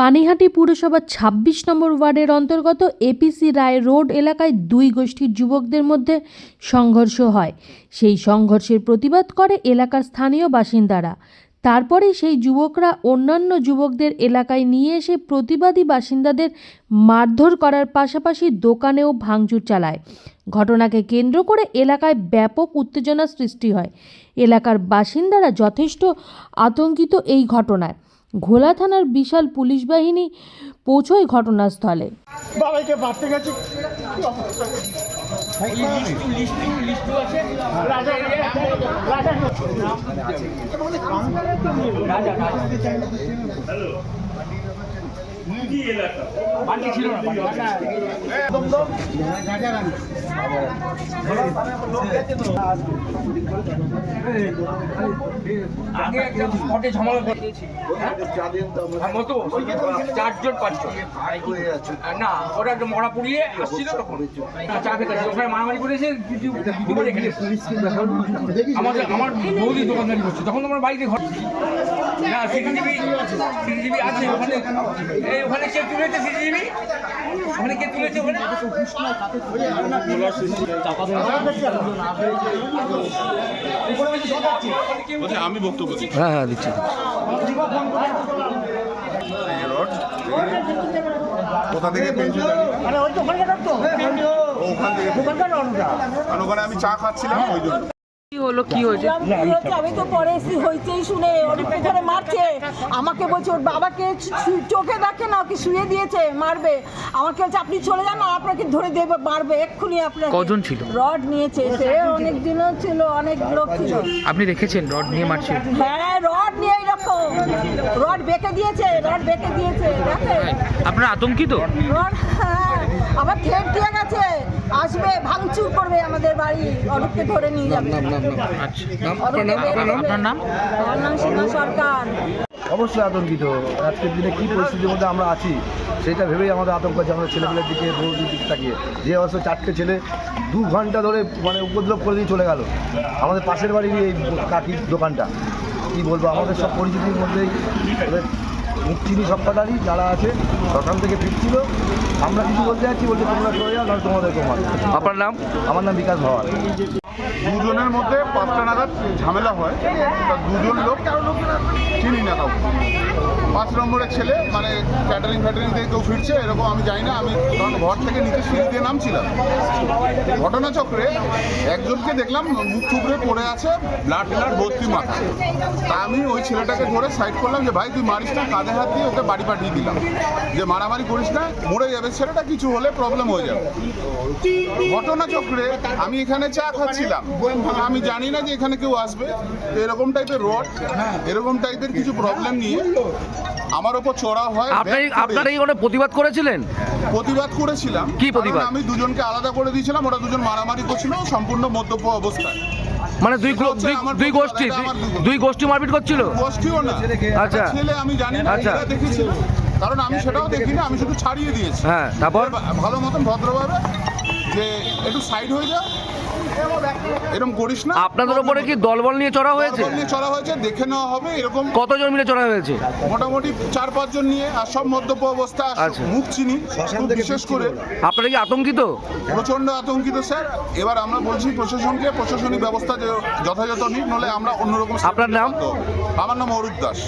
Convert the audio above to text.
পানিহাটি পুরসভার ২৬ নম্বর ওয়ার্ডের অন্তর্গত এপিসি রায় রোড এলাকায় দুই গোষ্ঠীর যুবকদের মধ্যে সংঘর্ষ হয়। সেই সংঘর্ষের প্রতিবাদ করে এলাকার স্থানীয় বাসিন্দারা। তারপরে সেই যুবকরা অন্যান্য যুবকদের এলাকায় নিয়ে এসে প্রতিবাদী বাসিন্দাদের মারধর করার পাশাপাশি দোকানেও ভাঙচুর চালায়। ঘটনাকে কেন্দ্র করে এলাকায় ব্যাপক উত্তেজনা সৃষ্টি হয়। এলাকার বাসিন্দারা যথেষ্ট আতঙ্কিত এই ঘটনায়। ঘোলা থানার বিশাল পুলিশ বাহিনী পৌঁছয় ঘটনাস্থলে। আগে একটা স্পটে ঝামেলা করেছি, চারজন পাঁচজন না, ওরা একটা মরা পুড়িয়ে আসছিল, তখন চা খেতে ওখানে মারামারি করেছে। আমার বৌদি দোকানদারি করছে, তখন আমার বাড়িতে ঘর না সিসিটিভি আছে ওখানে। ওখানে কে তুলেছে সিসিটিভি? ওখানে কে তুলেছে? ওখানে আমি বক্তব্য দিচ্ছি। হ্যাঁ দিচ্ছি। কোথা থেকে পেয়েছি ওখানে আমি চা খাচ্ছিলাম, ওই জন্য। কি হয়েছে? আমি তো পরে এসে হইতেই শুনে অনেকটা ধরে মারছে আমাকে, বলছে ওর বাবাকে চোখে দেখে না, ওকে শুয়ে দিয়েছে, মারবে আমাকে। বলছে আপনি চলে যান, আপনাকে ধরে দেবে, মারবে এক্ষুনি আপনাকে। কজন ছিল? রড নিয়েছে, সে অনেক দিনও ছিল, অনেক লোক ছিল। আপনি দেখেছেন রড নিয়ে মারছে? হ্যাঁ, রড নিয়ে এরকম রড বেঁকে দিয়েছে, দেখেন। আপনারা আতঙ্কিত? রড, হ্যাঁ, আবার ঠেট দিয়ে গেছে, আসবে ভাঙচুর করবে আমাদের বাড়ি, অরূপকে ধরে নিয়ে যাবে। আপনার নাম? আমার নাম সীমা সরকার। অবশ্যই আতঙ্কিত। আজকের দিনে কী পরিস্থিতির মধ্যে আমরা আছি সেটা ভেবেই আমাদের আতঙ্ক আছে। আমাদের ছেলেমেয়ের দিকে, বউদির দিকে তাকিয়ে, যে অবশ্য 4টে ছেলে 2 ঘন্টা ধরে উপদ্রব করে দিয়ে চলে গেল। আমাদের পাশের বাড়ির এই কাকির দোকানটা, কী বলবো, আমাদের সব পরিস্থিতির মধ্যেই ওদের মুখ চিনি সব কটারই যারা আছে শ্মশান থেকে ফিরছিল। আমরা কিছু বলতে যাচ্ছি, বলছে তোমরা চলে যাও, নয় তোমাদের তোমার। আপনার নাম? আমার নাম বিকাশ ভাওয়াল। দুজনের মধ্যে 5টা নাগাদ ঝামেলা হয়। তা দুজন লোক চিনি না কাউকে। 5 নম্বরের ছেলে, মানে ক্যাটারিং থেকে কেউ ফিরছে এরকম আমি জানি না। আমি তখন ঘর থেকে নিচে সিঁড়ি দিয়ে নামছিলাম। ঘটনাচক্রে একজনকে দেখলাম মুখ থুবড়ে পড়ে আছে, ব্লাড ভর্তি মাথা। তা আমি ওই ছেলেটাকে ধরে সাইড করলাম যে ভাই তুই মারিস না, কাঁধে হাত দিয়ে ওকে বাড়ি পাঠিয়ে দিলাম যে মারামারি করিস না, মরে যাবে ছেলেটা, কিছু হলে প্রবলেম হয়ে যাবে। ঘটনাচক্রে আমি এখানে চা খাচ্ছিলাম, আমি জানি না যে এখানে কেউ আসবে। এরকম টাইপের রড, এরকম টাইপের কিছু প্রবলেম নিয়ে আমার ওপর চড়া হয়। আপনারা এই প্রতিবাদ করেছিলেন? প্রতিবাদ করেছিলাম। কি প্রতিবাদ? আমি দুজনকে আলাদা করে দিয়েছিলাম, ওরা দুজন মারামারি করছিল সম্পূর্ণ মদ্যপ অবস্থায়। মানে দুই গোষ্ঠী মারপিট করছিল? গোষ্ঠীও না, আচ্ছা, ছেলে আমি জানি না, আচ্ছা, দেখেছিলাম, কারণ আমি সেটাও দেখিনি, আমি শুধু ছাড়িয়ে দিয়েছি। হ্যাঁ, তারপর ভালো মতন ভদ্রভাবে যে একটু সাইড হয়ে যা, এরকম করিস না। আপনাদের উপরে কি দলবল নিয়ে চড়া হয়েছে? চড়া হয়েছে, দেখে নেওয়া হবে। এরকম কতজন মিলে চড়া হয়েছে? মোটামুটি 4-5 জন নিয়ে, আর সব মদ্যপ অবস্থা, মুখ চিনি বিশেষ করে। আপনারা কি আতঙ্কিত? প্রচন্ড আতঙ্কিত স্যার। এবার আমরা বলছি প্রশাসনকে প্রশাসনিক ব্যবস্থা যথাযথ নিক, নলে আমরা অন্যরকম। আপনার নাম? আমার নাম অরূপ দাস।